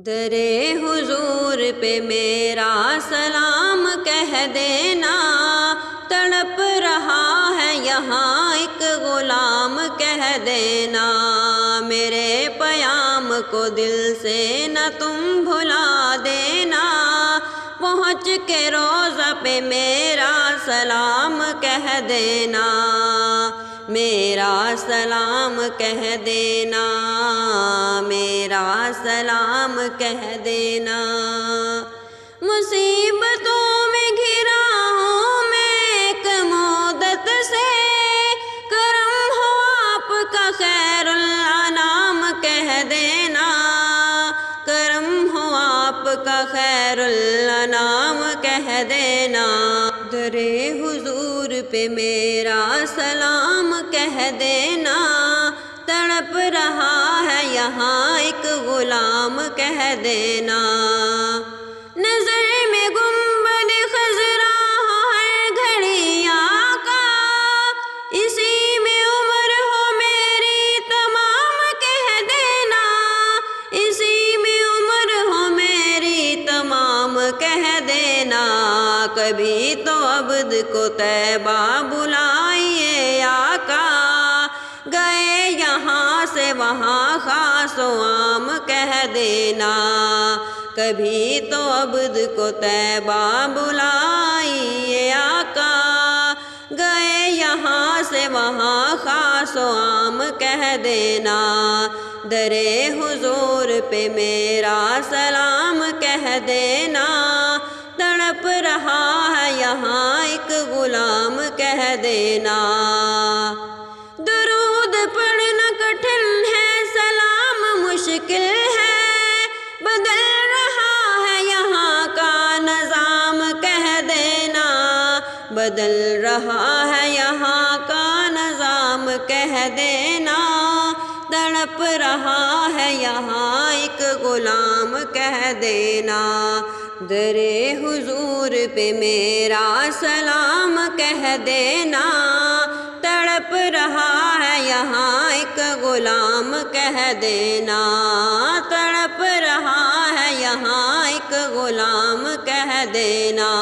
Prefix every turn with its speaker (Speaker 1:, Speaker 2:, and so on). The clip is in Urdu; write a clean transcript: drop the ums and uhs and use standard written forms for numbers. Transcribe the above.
Speaker 1: درے حضور پہ میرا سلام کہہ دینا، تڑپ رہا ہے یہاں ایک غلام کہہ دینا، میرے پیام کو دل سے نہ تم بھلا دینا، پہنچ کے روضہ پہ میرا سلام کہہ دینا، میرا سلام کہہ دینا، میرا سلام کہہ دینا۔ مصیبتوں میں گھرا ہوں میں ایک مدت سے، کرم ہو آپ کا خیر الانام کہہ دینا، کرم ہو آپ کا خیر الانام کہہ دینا، درے حضور پہ میرا سلام کہہ دینا، تڑپ رہا ہے یہاں ایک غلام کہہ دینا، نظر میں گنبد خضرا ہو ہر گھڑی آقا، اسی میں عمر ہو میری تمام کہہ دینا، اسی میں عمر ہو میری تمام کہہ دینا، کبھی تو عبد کو طیبہ بلائیے آقا، گئے یہاں سے وہاں خاص و عام کہہ دینا، کبھی تو عبد کو طیبہ بلائیے آقا، گئے یہاں سے وہاں خاص و عام کہہ دینا، درے حضور پہ میرا سلام کہہ دینا، تڑپ رہا ہے یہاں ایک غلام کہہ دینا، درود پڑھنا کٹھن ہے سلام مشکل ہے، بدل رہا ہے یہاں کا نظام کہہ دینا، بدل رہا ہے یہاں کا نظام کہہ دینا، تڑپ رہا ہے یہاں ایک غلام کہہ دینا، درے حضور پہ میرا سلام کہہ دینا، تڑپ رہا ہے یہاں ایک غلام کہہ دینا، تڑپ رہا ہے یہاں ایک غلام کہہ دینا۔